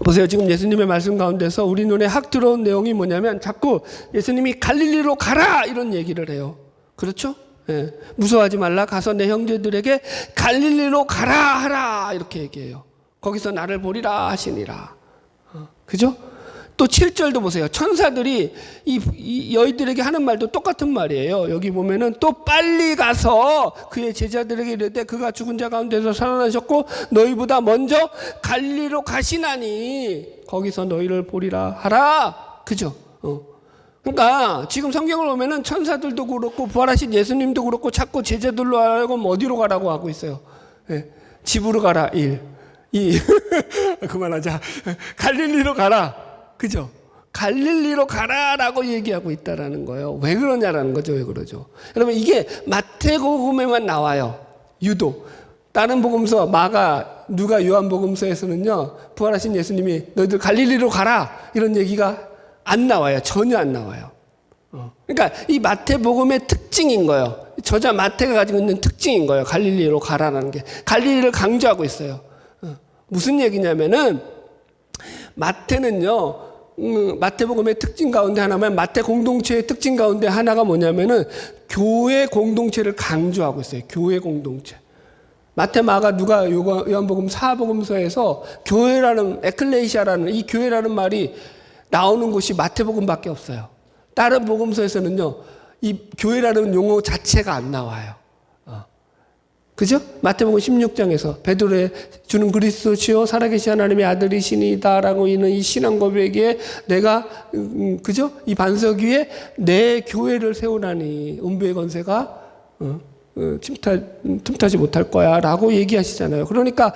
[SPEAKER 1] 보세요. 지금 예수님의 말씀 가운데서 우리 눈에 확 들어온 내용이 뭐냐면 자꾸 예수님이 갈릴리로 가라 이런 얘기를 해요. 그렇죠? 무서워하지 말라. 가서 내 형제들에게 갈릴리로 가라 하라 이렇게 얘기해요. 거기서 나를 보리라 하시니라. 그죠? 또 7절도 보세요. 천사들이 이 여인들에게 하는 말도 똑같은 말이에요. 여기 보면은 또 빨리 가서 그의 제자들에게 이르되 그가 죽은 자 가운데서 살아나셨고 너희보다 먼저 갈릴리로 가시나니 거기서 너희를 보리라 하라. 그죠? 그러니까 지금 성경을 보면은 천사들도 그렇고 부활하신 예수님도 그렇고 자꾸 제자들로 하여금 어디로 가라고 하고 있어요. 집으로 가라 1, 2 그만하자. 갈릴리로 가라. 그죠? 갈릴리로 가라라고 얘기하고 있다라는 거예요. 왜 그러냐라는 거죠. 왜 그러죠? 여러분 이게 마태복음에만 나와요. 유독. 다른 복음서 마가, 누가, 요한복음서에서는요. 부활하신 예수님이 너희들 갈릴리로 가라 이런 얘기가 안 나와요. 전혀 안 나와요. 그러니까 이 마태복음의 특징인 거예요. 저자 마태가 가지고 있는 특징인 거예요. 갈릴리로 가라라는 게. 갈릴리를 강조하고 있어요. 무슨 얘기냐면은 마태는요, 마태복음의 특징 가운데 하나면 마태 공동체의 특징 가운데 하나가 뭐냐면은 교회 공동체를 강조하고 있어요. 교회 공동체. 마태, 마가, 누가, 요한복음, 사복음서에서 교회라는 에클레시아라는 이 교회라는 말이 나오는 곳이 마태복음밖에 없어요. 다른 복음서에서는요, 이 교회라는 용어 자체가 안 나와요. 그죠? 마태복음 16장에서 베드로의 주는 그리스도시요 살아계신 하나님의 아들이시니다라고 있는 이 신앙 고백에 내가 그죠? 이 반석 위에 내 교회를 세우나니 음부의 권세가 틈타지 못할 거야라고 얘기하시잖아요. 그러니까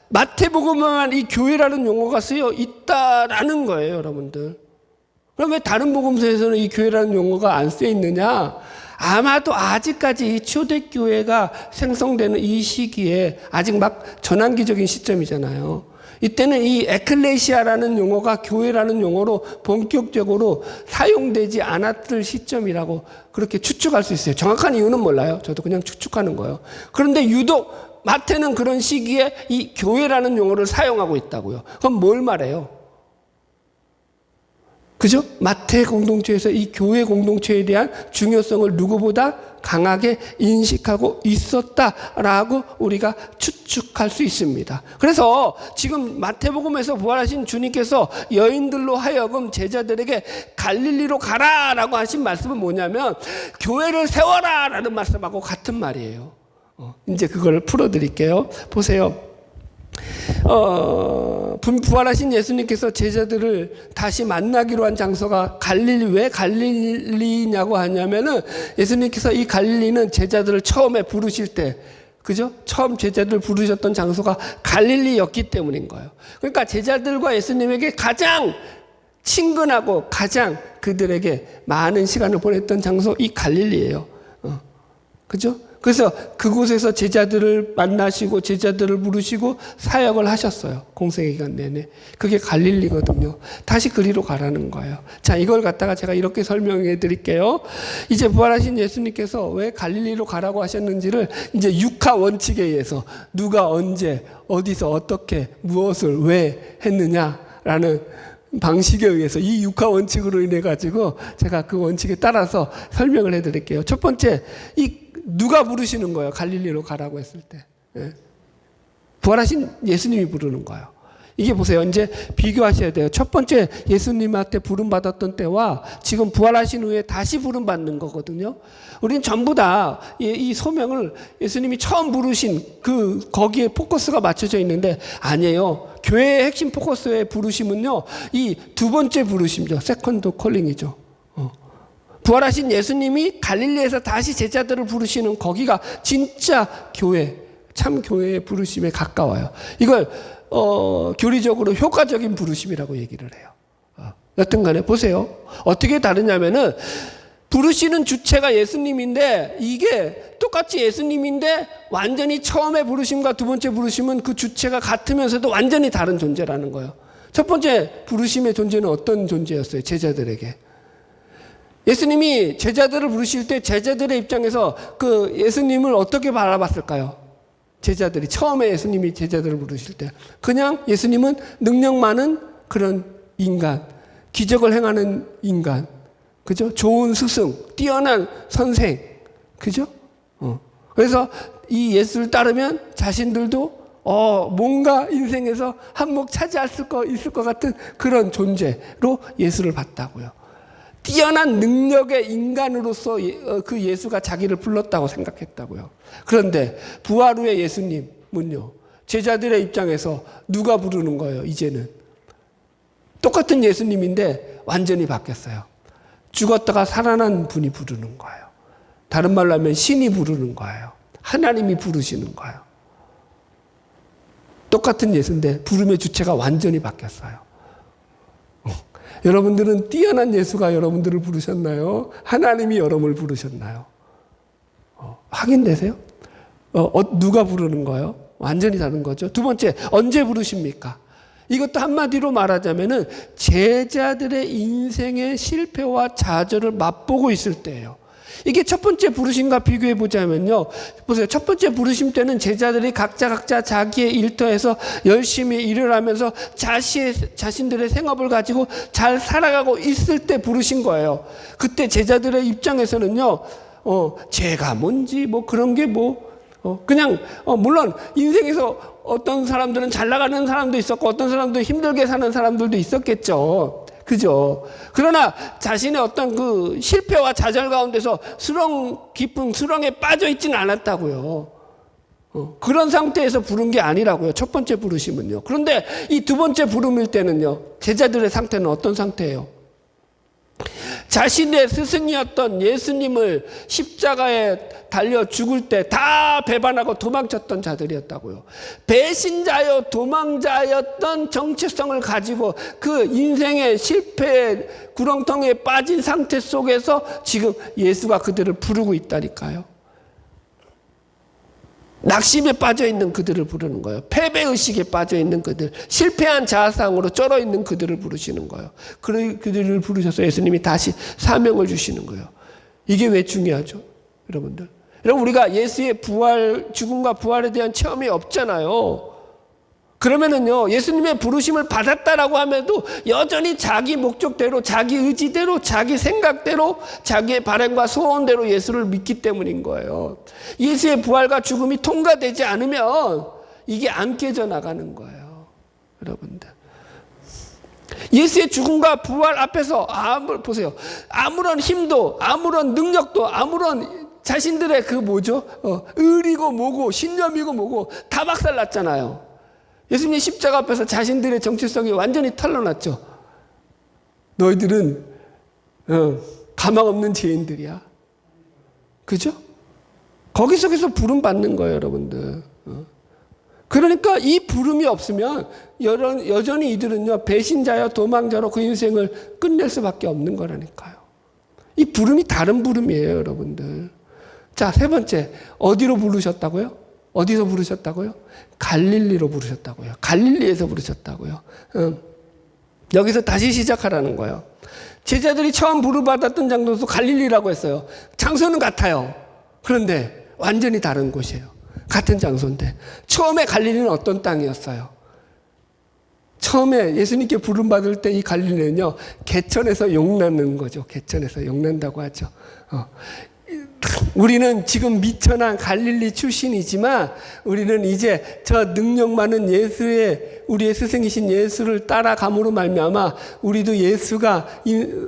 [SPEAKER 1] 마태복음만 이 교회라는 용어가 쓰여 있다라는 거예요, 여러분들. 그럼 왜 다른 복음서에서는 이 교회라는 용어가 안 쓰여 있느냐? 아마도 아직까지 이 초대교회가 생성되는 이 시기에 아직 막 전환기적인 시점이잖아요. 이때는 이 에클레시아라는 용어가 교회라는 용어로 본격적으로 사용되지 않았을 시점이라고 그렇게 추측할 수 있어요. 정확한 이유는 몰라요. 저도 그냥 추측하는 거예요. 그런데 유독 마태는 그런 시기에 이 교회라는 용어를 사용하고 있다고요. 그럼 뭘 말해요? 그죠? 마태 공동체에서 이 교회 공동체에 대한 중요성을 누구보다 강하게 인식하고 있었다라고 우리가 추측할 수 있습니다. 그래서 지금 마태복음에서 부활하신 주님께서 여인들로 하여금 제자들에게 갈릴리로 가라라고 하신 말씀은 뭐냐면 교회를 세워라라는 말씀하고 같은 말이에요. 이제 그걸 풀어드릴게요. 보세요. 부활하신 예수님께서 제자들을 다시 만나기로 한 장소가 갈릴리. 왜 갈릴리냐고 하냐면은 예수님께서 이 갈릴리는 제자들을 처음에 부르실 때, 그죠? 처음 제자들 부르셨던 장소가 갈릴리였기 때문인 거예요. 그러니까 제자들과 예수님에게 가장 친근하고 가장 그들에게 많은 시간을 보냈던 장소, 이 갈릴리예요. 그죠? 그래서 그곳에서 제자들을 만나시고 제자들을 부르시고 사역을 하셨어요. 공생의 기간 내내. 그게 갈릴리거든요. 다시 그리로 가라는 거예요. 자, 이걸 갖다가 제가 이렇게 설명해 드릴게요. 이제 부활하신 예수님께서 왜 갈릴리로 가라고 하셨는지를 이제 육하 원칙에 의해서 누가 언제 어디서 어떻게 무엇을 왜 했느냐라는 방식에 의해서 이 육하 원칙으로 인해 가지고 제가 그 원칙에 따라서 설명을 해 드릴게요. 첫 번째, 이 누가 부르시는 거예요? 갈릴리로 가라고 했을 때. 예. 부활하신 예수님이 부르는 거예요. 이게 보세요. 이제 비교하셔야 돼요. 첫 번째 예수님한테 부름받았던 때와 지금 부활하신 후에 다시 부름받는 거거든요. 우리는 전부 다 이 소명을 예수님이 처음 부르신 거기에 포커스가 맞춰져 있는데 아니에요. 교회의 핵심 포커스의 부르심은요, 이 두 번째 부르심이죠. 세컨드 콜링이죠. 부활하신 예수님이 갈릴리에서 다시 제자들을 부르시는 거기가 진짜 교회, 참 교회의 부르심에 가까워요. 이걸 교리적으로 효과적인 부르심이라고 얘기를 해요. 여튼 간에 보세요. 어떻게 다르냐면은 부르시는 주체가 예수님인데 이게 똑같이 예수님인데 완전히 처음에 부르심과 두 번째 부르심은 그 주체가 같으면서도 완전히 다른 존재라는 거예요. 첫 번째 부르심의 존재는 어떤 존재였어요? 제자들에게. 예수님이 제자들을 부르실 때 제자들의 입장에서 그 예수님을 어떻게 바라봤을까요? 제자들이 처음에 예수님이 제자들을 부르실 때 그냥 예수님은 능력 많은 그런 인간, 기적을 행하는 인간, 그죠? 좋은 스승, 뛰어난 선생, 그죠? 그래서 이 예수를 따르면 자신들도 뭔가 인생에서 한몫 차지할 있을 것 같은 그런 존재로 예수를 봤다고요. 뛰어난 능력의 인간으로서 그 예수가 자기를 불렀다고 생각했다고요. 그런데 부활 후의 예수님은요, 제자들의 입장에서 누가 부르는 거예요? 이제는 똑같은 예수님인데 완전히 바뀌었어요. 죽었다가 살아난 분이 부르는 거예요. 다른 말로 하면 신이 부르는 거예요. 하나님이 부르시는 거예요. 똑같은 예수인데 부름의 주체가 완전히 바뀌었어요. 여러분들은 뛰어난 예수가 여러분들을 부르셨나요? 하나님이 여러분을 부르셨나요? 확인되세요? 누가 부르는 거예요? 완전히 다른 거죠. 두 번째, 언제 부르십니까? 이것도 한마디로 말하자면은 제자들의 인생의 실패와 좌절을 맛보고 있을 때예요. 이게 첫 번째 부르심과 비교해 보자면요. 보세요. 첫 번째 부르심 때는 제자들이 각자 자기의 일터에서 열심히 일을 하면서 자신들의 생업을 가지고 잘 살아가고 있을 때 부르신 거예요. 그때 제자들의 입장에서는요, 죄가 뭔지 뭐 그런 게 그냥 물론 인생에서 어떤 사람들은 잘 나가는 사람도 있었고 어떤 사람도 힘들게 사는 사람들도 있었겠죠. 그죠? 그러나 자신의 어떤 그 실패와 좌절 가운데서 깊은 수렁에 빠져 있지는 않았다고요. 그런 상태에서 부른 게 아니라고요. 첫 번째 부르심은요. 그런데 이 두 번째 부름일 때는요, 제자들의 상태는 어떤 상태예요? 자신의 스승이었던 예수님을 십자가에 달려 죽을 때 다 배반하고 도망쳤던 자들이었다고요. 배신자여 도망자였던 정체성을 가지고 그 인생의 실패의 구렁텅이에 빠진 상태 속에서 지금 예수가 그들을 부르고 있다니까요. 낙심에 빠져있는 그들을 부르는 거예요. 패배의식에 빠져있는 그들, 실패한 자아상으로 쩔어있는 그들을 부르시는 거예요. 그들을 부르셔서 예수님이 다시 사명을 주시는 거예요. 이게 왜 중요하죠? 여러분들, 우리가 예수의 죽음과 부활에 대한 체험이 없잖아요. 그러면은요, 예수님의 부르심을 받았다라고 하면도 여전히 자기 목적대로, 자기 의지대로, 자기 생각대로, 자기의 바람과 소원대로 예수를 믿기 때문인 거예요. 예수의 부활과 죽음이 통과되지 않으면 이게 안 깨져 나가는 거예요. 여러분들, 예수의 죽음과 부활 앞에서 보세요. 아무런 힘도, 아무런 능력도, 아무런 자신들의 의리고 뭐고 신념이고 뭐고 다 박살났잖아요. 예수님의 십자가 앞에서 자신들의 정체성이 완전히 탄로났죠. 너희들은 가망 없는 죄인들이야. 그죠? 거기 속에서 부름 받는 거예요, 여러분들. 그러니까 이 부름이 없으면 여전히 이들은요, 배신자여 도망자로 그 인생을 끝낼 수밖에 없는 거라니까요. 이 부름이 다른 부름이에요, 여러분들. 자, 세 번째, 어디로 부르셨다고요? 어디서 부르셨다고요? 갈릴리로 부르셨다고요. 갈릴리에서 부르셨다고요. 여기서 다시 시작하라는 거예요. 제자들이 처음 부름받았던 장소도 갈릴리라고 했어요. 장소는 같아요. 그런데 완전히 다른 곳이에요. 같은 장소인데. 처음에 갈릴리는 어떤 땅이었어요? 처음에 예수님께 부름받을 때 이 갈릴리는요, 개천에서 용나는 거죠. 개천에서 용난다고 하죠. 우리는 지금 미천한 갈릴리 출신이지만 우리는 이제 저 능력 많은 우리의 스승이신 예수를 따라감으로 말미암아 우리도 예수가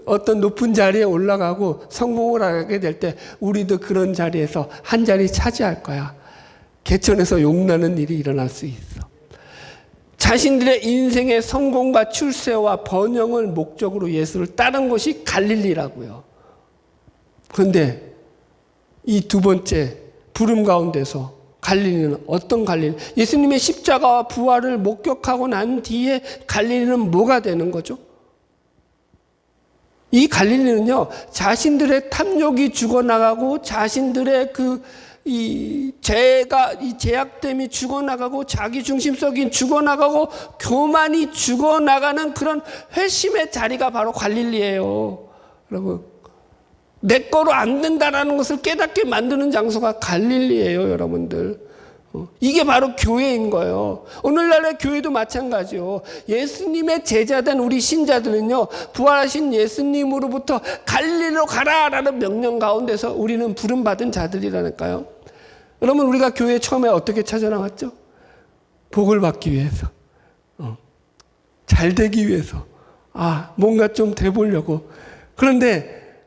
[SPEAKER 1] 어떤 높은 자리에 올라가고 성공을 하게 될 때 우리도 그런 자리에서 한 자리 차지할 거야. 개천에서 용나는 일이 일어날 수 있어. 자신들의 인생의 성공과 출세와 번영을 목적으로 예수를 따른 곳이 갈릴리라고요. 그런데 이 두 번째 부름 가운데서 갈릴리는 어떤 갈릴리? 예수님의 십자가와 부활을 목격하고 난 뒤에 갈릴리는 뭐가 되는 거죠? 이 갈릴리는요, 자신들의 탐욕이 죽어나가고 자신들의 이 제약됨이 죽어나가고 자기 중심성이 죽어나가고 교만이 죽어나가는 그런 회심의 자리가 바로 갈릴리예요. 여러분, 내 거로 안 된다라는 것을 깨닫게 만드는 장소가 갈릴리예요, 여러분들. 이게 바로 교회인 거예요. 오늘날의 교회도 마찬가지요. 예수님의 제자된 우리 신자들은요, 부활하신 예수님으로부터 갈릴리로 가라라는 명령 가운데서 우리는 부름받은 자들이라니까요. 여러분, 우리가 교회 처음에 어떻게 찾아나왔죠? 복을 받기 위해서, 잘 되기 위해서, 뭔가 좀 돼보려고. 그런데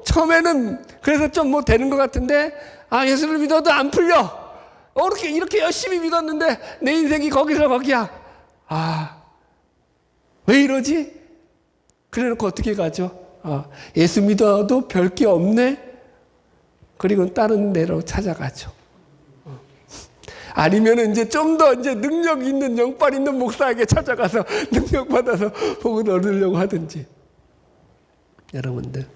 [SPEAKER 1] 처음에는 그래서 좀 뭐 되는 것 같은데, 예수를 믿어도 안 풀려. 이렇게 열심히 믿었는데 내 인생이 거기서 거기야. 왜 이러지? 그래 놓고 어떻게 가죠? 예수 믿어도 별 게 없네? 그리고 다른 데로 찾아가죠. 아니면 이제 좀 더 능력 있는, 영빨 있는 목사에게 찾아가서 능력 받아서 복을 얻으려고 하든지. 여러분들,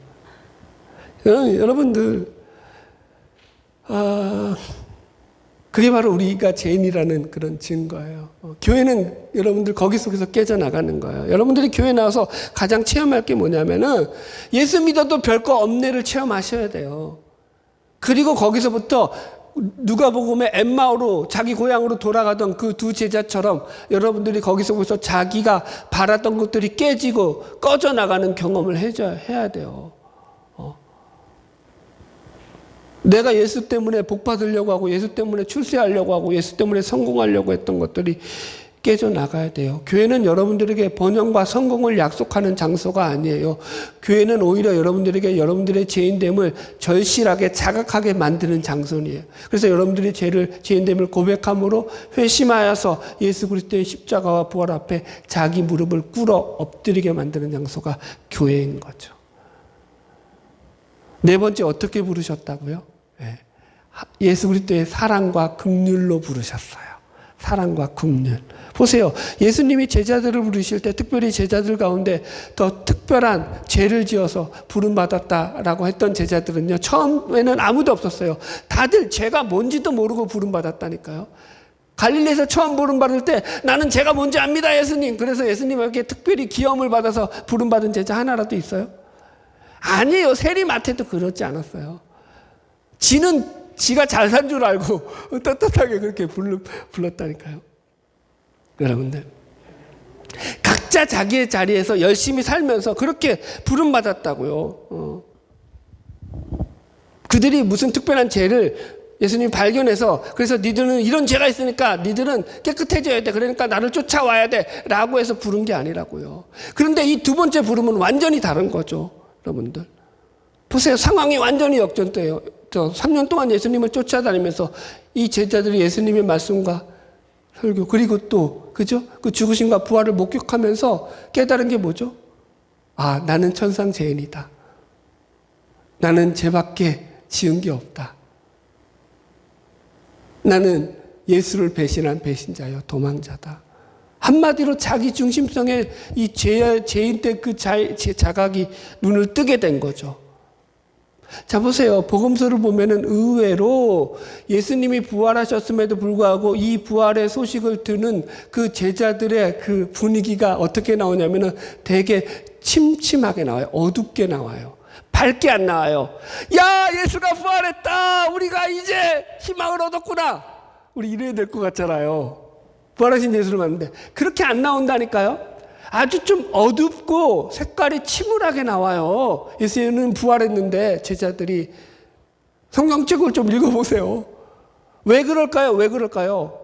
[SPEAKER 1] 그게 바로 우리가 죄인이라는 그런 증거예요. 교회는 여러분들 거기 속에서 깨져나가는 거예요. 여러분들이 교회 나와서 가장 체험할 게 뭐냐면은 예수 믿어도 별거 없네를 체험하셔야 돼요. 그리고 거기서부터 누가복음의 엠마오로 자기 고향으로 돌아가던 그 두 제자처럼 여러분들이 거기서부터 자기가 바랐던 것들이 깨지고 꺼져나가는 경험을 해야 돼요. 내가 예수 때문에 복 받으려고 하고 예수 때문에 출세하려고 하고 예수 때문에 성공하려고 했던 것들이 깨져나가야 돼요. 교회는 여러분들에게 번영과 성공을 약속하는 장소가 아니에요. 교회는 오히려 여러분들에게 여러분들의 죄인됨을 절실하게 자각하게 만드는 장소이에요. 그래서 여러분들이 죄인됨을 고백함으로 회심하여서 예수 그리스도의 십자가와 부활 앞에 자기 무릎을 꿇어 엎드리게 만드는 장소가 교회인 거죠. 네 번째, 어떻게 부르셨다고요? 예수 그리스도의 사랑과 긍휼로 부르셨어요. 사랑과 긍휼. 보세요. 예수님이 제자들을 부르실 때 특별히 제자들 가운데 더 특별한 죄를 지어서 부름받았다라고 했던 제자들은요, 처음에는 아무도 없었어요. 다들 죄가 뭔지도 모르고 부름받았다니까요. 갈릴리에서 처음 부름받을 때 나는 죄가 뭔지 압니다, 예수님. 그래서 예수님에게 특별히 기염을 받아서 부름받은 제자 하나라도 있어요? 아니에요. 세리마태도 그렇지 않았어요. 지가 잘 산 줄 알고 떳떳하게 그렇게 불렀다니까요. 여러분들, 각자 자기의 자리에서 열심히 살면서 그렇게 부름받았다고요. 그들이 무슨 특별한 죄를 예수님이 발견해서, 그래서 니들은 이런 죄가 있으니까 니들은 깨끗해져야 돼, 그러니까 나를 쫓아와야 돼 라고 해서 부른 게 아니라고요. 그런데 이 두 번째 부름은 완전히 다른 거죠. 여러분들 보세요. 상황이 완전히 역전돼요. 3년 동안 예수님을 쫓아다니면서 이 제자들이 예수님의 말씀과 설교. 그리고 또, 그죠? 그 죽으심과 부활을 목격하면서 깨달은 게 뭐죠? 아, 나는 천상재인이다. 나는 죄밖에 지은 게 없다. 나는 예수를 배신한 배신자요, 도망자다. 한마디로 자기 중심성의 이 죄인 때 그 자각이 눈을 뜨게 된 거죠. 자, 보세요. 복음서를 보면은 의외로 예수님이 부활하셨음에도 불구하고 이 부활의 소식을 듣는 그 제자들의 그 분위기가 어떻게 나오냐면은 되게 침침하게 나와요. 어둡게 나와요. 밝게 안 나와요. 야, 예수가 부활했다. 우리가 이제 희망을 얻었구나. 우리 이래야 될 것 같잖아요. 부활하신 예수를 봤는데 그렇게 안 나온다니까요. 아주 좀 어둡고 색깔이 침울하게 나와요. 예수는 부활했는데 제자들이 성경책을 좀 읽어보세요. 왜 그럴까요? 왜 그럴까요?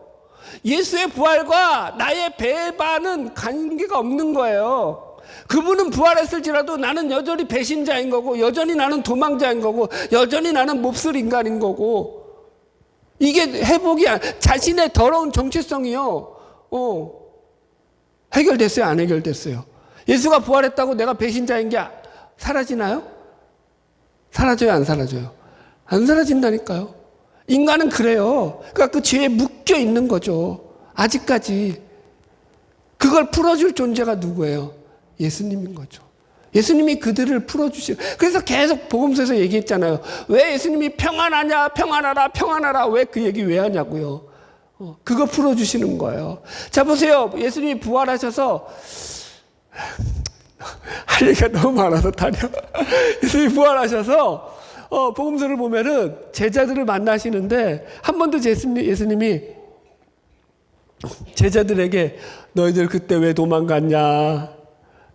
[SPEAKER 1] 예수의 부활과 나의 배반은 관계가 없는 거예요. 그분은 부활했을지라도 나는 여전히 배신자인 거고, 여전히 나는 도망자인 거고, 여전히 나는 몹쓸 인간인 거고, 이게 회복이 자신의 더러운 정체성이요. 해결됐어요? 안 해결됐어요? 예수가 부활했다고 내가 배신자인 게 사라지나요? 사라져요? 안 사라져요? 안 사라진다니까요. 인간은 그래요. 그러니까 그 죄에 묶여 있는 거죠. 아직까지. 그걸 풀어줄 존재가 누구예요? 예수님인 거죠. 예수님이 그들을 풀어주시는. 그래서 계속 복음서에서 얘기했잖아요. 왜 예수님이 평안하냐, 평안하라, 평안하라. 왜 그 얘기 왜 하냐고요. 그거 풀어주시는 거예요. 자, 보세요. 예수님이 부활하셔서 할 얘기가 너무 많아서 다려. 예수님이 부활하셔서 복음서를 보면은 제자들을 만나시는데 한 번도 예수님이 제자들에게 너희들 그때 왜 도망갔냐?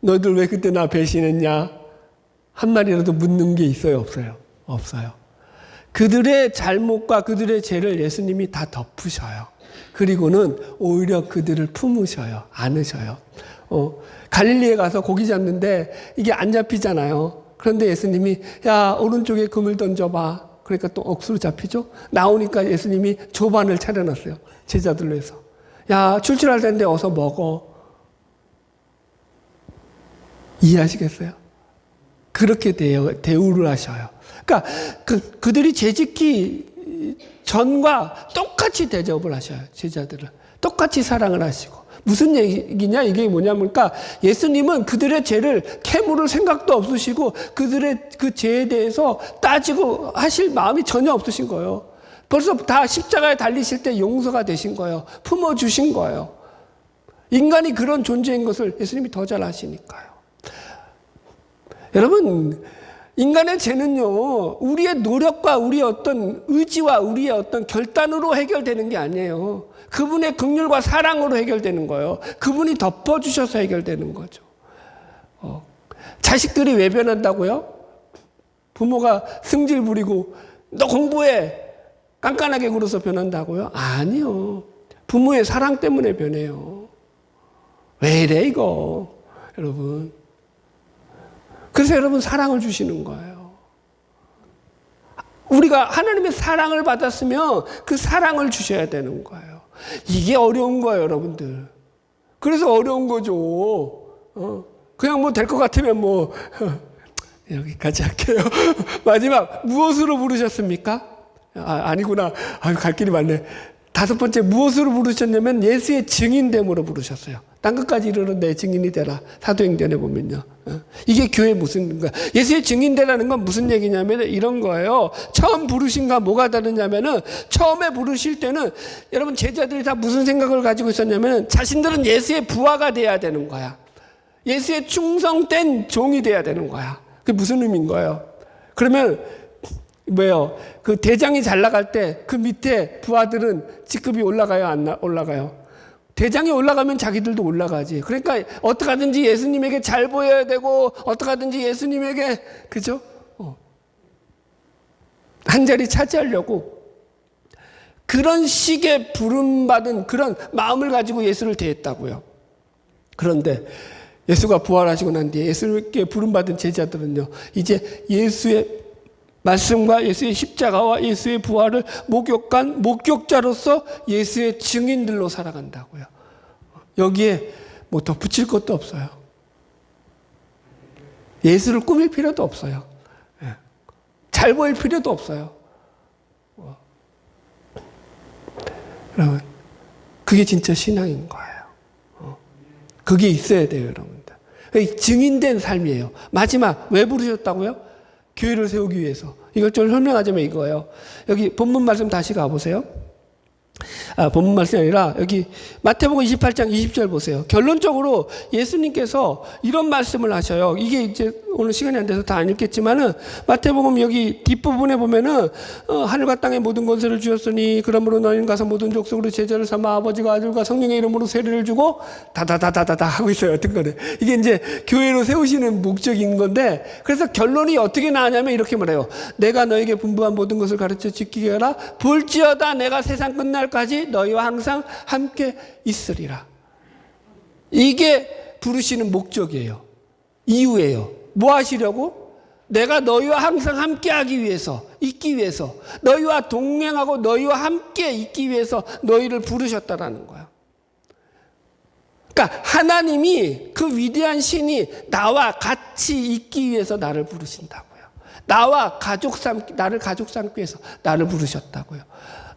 [SPEAKER 1] 너희들 왜 그때 나 배신했냐? 한 마디라도 묻는 게 있어요? 없어요? 없어요. 그들의 잘못과 그들의 죄를 예수님이 다 덮으셔요. 그리고는 오히려 그들을 품으셔요. 안으셔요. 갈릴리에 가서 고기 잡는데 이게 안 잡히잖아요. 그런데 예수님이 야, 오른쪽에 금을 던져봐. 그러니까 또 억수로 잡히죠. 나오니까 예수님이 조반을 차려놨어요. 제자들로 해서. 야, 출출할 텐데 어서 먹어. 이해하시겠어요? 그렇게 대우를 하셔요. 그러니까 그들이 재짓기 전과 똑같이 대접을 하셔요. 제자들을. 똑같이 사랑을 하시고. 무슨 얘기냐? 이게 뭐냐면, 그러니까 예수님은 그들의 죄를 캐물을 생각도 없으시고 그들의 그 죄에 대해서 따지고 하실 마음이 전혀 없으신 거예요. 벌써 다 십자가에 달리실 때 용서가 되신 거예요. 품어주신 거예요. 인간이 그런 존재인 것을 예수님이 더 잘 아시니까요. 여러분, 인간의 죄는요, 우리의 노력과 우리의 어떤 의지와 우리의 어떤 결단으로 해결되는 게 아니에요. 그분의 긍휼과 사랑으로 해결되는 거예요. 그분이 덮어주셔서 해결되는 거죠. 자식들이 왜 변한다고요? 부모가 승질 부리고 너 공부해 깐깐하게 굴어서 변한다고요? 아니요. 부모의 사랑 때문에 변해요. 왜 이래 이거 여러분. 그래서 여러분 사랑을 주시는 거예요. 우리가 하나님의 사랑을 받았으면 그 사랑을 주셔야 되는 거예요. 이게 어려운 거예요, 여러분들. 그래서 어려운 거죠. 그냥 뭐 될 것 같으면 뭐 여기까지 할게요. 마지막 무엇으로 부르셨습니까? 아니구나. 갈 길이 많네. 5번째 무엇으로 부르셨냐면 예수의 증인됨으로 부르셨어요. 땅 끝까지 이르러 내 증인이 되라. 사도행전에 보면요. 이게 교회 무슨 거야. 예수의 증인되라는 건 무슨 얘기냐면 이런 거예요. 처음 부르신가 뭐가 다르냐면은 처음에 부르실 때는 여러분 제자들이 다 무슨 생각을 가지고 있었냐면 자신들은 예수의 부하가 돼야 되는 거야. 예수의 충성된 종이 돼야 되는 거야. 그게 무슨 의미인 거예요? 그러면 뭐예요? 그 대장이 잘 나갈 때 그 밑에 부하들은 직급이 올라가요? 안 올라가요? 대장이 올라가면 자기들도 올라가지. 그러니까 어떻게 하든지 예수님에게 잘 보여야 되고 어떻게 하든지 예수님에게 그죠? 한 자리 차지하려고 그런 식의 부름받은 그런 마음을 가지고 예수를 대했다고요. 그런데 예수가 부활하시고 난 뒤에 예수님께 부름받은 제자들은요, 이제 예수의 말씀과 예수의 십자가와 예수의 부활을 목격한 목격자로서 예수의 증인들로 살아간다고요. 여기에 뭐 덧붙일 것도 없어요. 예수를 꾸밀 필요도 없어요. 잘 보일 필요도 없어요. 여러분, 그게 진짜 신앙인 거예요. 그게 있어야 돼요, 여러분들. 증인된 삶이에요. 마지막, 왜 부르셨다고요? 교회를 세우기 위해서. 이걸 좀 설명하자면 이거예요. 여기 본문 말씀 다시 가보세요. 본문 말씀이 아니라 여기 마태복음 28장 20절 보세요. 결론적으로 예수님께서 이런 말씀을 하셔요. 이게 이제 오늘 시간이 안 돼서 다 안 읽겠지만은 마태복음 여기 뒷부분에 보면은 하늘과 땅의 모든 권세를 주셨으니 그러므로 너희는 가서 모든 족속으로 제자를 삼아 아버지와 아들과 성령의 이름으로 세례를 주고 다다다다다다 하고 있어요. 어떤 거는 이게 이제 교회로 세우시는 목적인 건데, 그래서 결론이 어떻게 나왔냐면 이렇게 말해요. 내가 너에게 분부한 모든 것을 가르쳐 지키게 하라. 볼지어다 내가 세상 끝날까지 너희와 항상 함께 있으리라. 이게 부르시는 목적이에요. 이유예요. 뭐 하시려고? 내가 너희와 항상 함께 하기 위해서, 있기 위해서, 너희와 동행하고 너희와 함께 있기 위해서 너희를 부르셨다라는 거야. 그러니까 하나님이, 그 위대한 신이 나와 같이 있기 위해서 나를 부르신다고요. 나와 나를 가족 삼기 위해서 나를 부르셨다고요.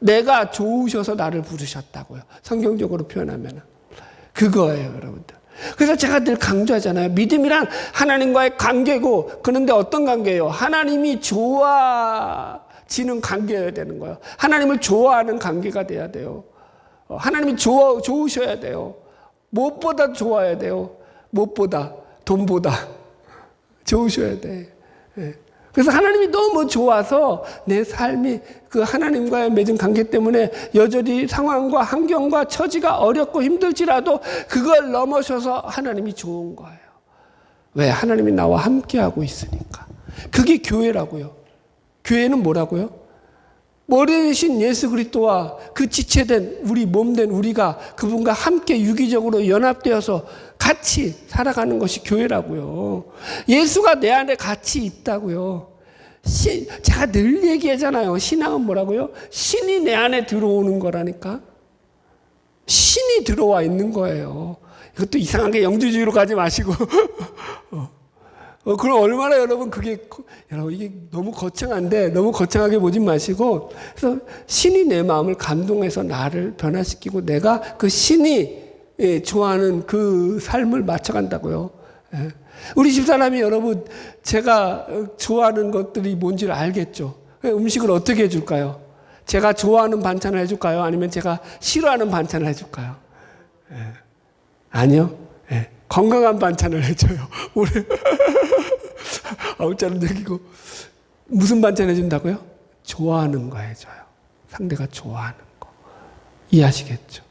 [SPEAKER 1] 내가 좋으셔서 나를 부르셨다고요. 성경적으로 표현하면 그거예요, 여러분들. 그래서 제가 늘 강조하잖아요. 믿음이란 하나님과의 관계고, 그런데 어떤 관계예요? 하나님이 좋아지는 관계여야 되는 거예요. 하나님을 좋아하는 관계가 돼야 돼요. 하나님이 좋으셔야 돼요. 무엇보다 좋아야 돼요. 무엇보다, 돈보다 좋으셔야 돼. 그래서 하나님이 너무 좋아서 내 삶이 그 하나님과의 맺은 관계 때문에 여전히 상황과 환경과 처지가 어렵고 힘들지라도 그걸 넘어서서 하나님이 좋은 거예요. 왜? 하나님이 나와 함께하고 있으니까. 그게 교회라고요. 교회는 뭐라고요? 머리 대신 예수 그리스도와 그 지체된 우리 몸된 우리가 그분과 함께 유기적으로 연합되어서 같이 살아가는 것이 교회라고요. 예수가 내 안에 같이 있다고요. 제가 늘 얘기하잖아요. 신앙은 뭐라고요? 신이 내 안에 들어오는 거라니까. 신이 들어와 있는 거예요. 이것도 이상하게 영주주의로 가지 마시고 그럼 얼마나 여러분 여러분 이게 너무 거창한데 너무 거창하게 보지 마시고, 그래서 신이 내 마음을 감동해서 나를 변화시키고 내가 그 신이 좋아하는 그 삶을 맞춰간다고요. 우리 집사람이 여러분 제가 좋아하는 것들이 뭔지를 알겠죠. 음식을 어떻게 해줄까요? 제가 좋아하는 반찬을 해줄까요? 아니면 제가 싫어하는 반찬을 해줄까요? 아니요. 건강한 반찬을 해줘요. 우리 아웃자를 느끼고 무슨 반찬 해준다고요? 좋아하는 거 해줘요. 상대가 좋아하는 거. 이해하시겠죠?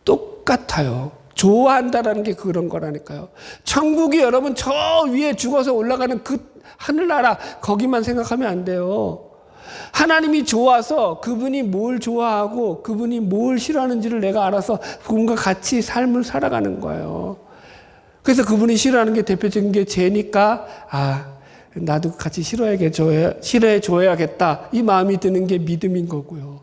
[SPEAKER 1] 똑같아요. 좋아한다라는 게 그런 거라니까요. 천국이 여러분 저 위에 죽어서 올라가는 그 하늘나라 거기만 생각하면 안 돼요. 하나님이 좋아서 그분이 뭘 좋아하고 그분이 뭘 싫어하는지를 내가 알아서 그분과 같이 삶을 살아가는 거예요. 그래서 그분이 싫어하는 게 대표적인 게 죄니까 나도 같이 싫어해줘야겠다 이 마음이 드는 게 믿음인 거고요.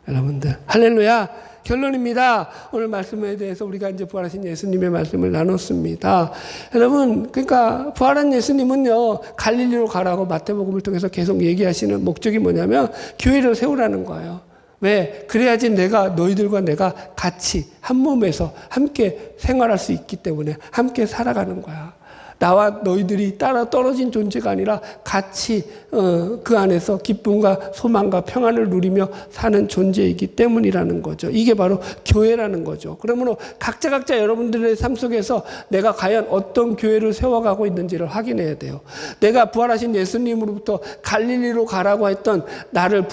[SPEAKER 1] 여러분들 할렐루야. 결론입니다. 오늘 말씀에 대해서 우리가 이제 부활하신 예수님의 말씀을 나눴습니다. 여러분, 그러니까 부활한 예수님은요, 갈릴리로 가라고 마태복음을 통해서 계속 얘기하시는 목적이 뭐냐면 교회를 세우라는 거예요. 왜? 그래야지 너희들과 내가 같이 한 몸에서 함께 생활할 수 있기 때문에 함께 살아가는 거야. 나와 너희들이 따라 떨어진 존재가 아니라 같이 그 안에서 기쁨과 소망과 평안을 누리며 사는 존재이기 때문이라는 거죠. 이게 바로 교회라는 거죠. 그러므로 각자 여러분들의 삶 속에서 내가 과연 어떤 교회를 세워가고 있는지를 확인해야 돼요. 내가 부활하신 예수님으로부터 갈릴리로 가라고 했던 나를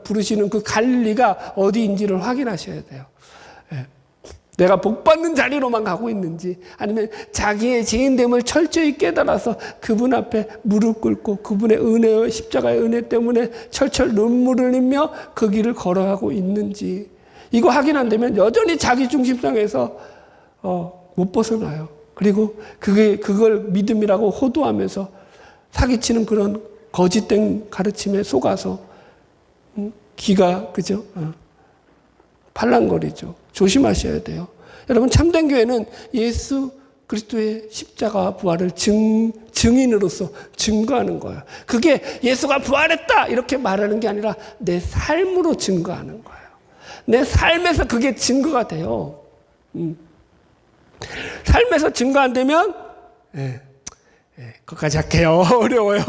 [SPEAKER 1] 부르시는 그 갈릴리가 어디인지를 확인하셔야 돼요. 내가 복받는 자리로만 가고 있는지, 아니면 자기의 죄인됨을 철저히 깨달아서 그분 앞에 무릎 꿇고 그분의 은혜와 십자가의 은혜 때문에 철철 눈물을 흘리며 그 길을 걸어가고 있는지, 이거 확인 안 되면 여전히 자기 중심성에서 못 벗어나요. 그리고 그걸 믿음이라고 호도하면서 사기치는 그런 거짓된 가르침에 속아서 귀가 그죠? 팔랑거리죠. 조심하셔야 돼요. 여러분 참된 교회는 예수 그리스도의 십자가 부활을 증인으로서 증거하는 거예요. 그게 예수가 부활했다 이렇게 말하는 게 아니라 내 삶으로 증거하는 거예요. 내 삶에서 그게 증거가 돼요. 삶에서 증거 안 되면 그것까지 할게요. 어려워요.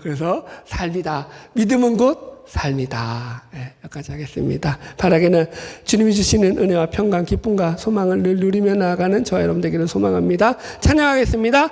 [SPEAKER 1] 그래서 삶이다. 믿음은 곧 삶이다. 여기까지 하겠습니다. 바라기는 주님이 주시는 은혜와 평강, 기쁨과 소망을 늘 누리며 나아가는 저와 여러분 되기를 소망합니다. 찬양하겠습니다.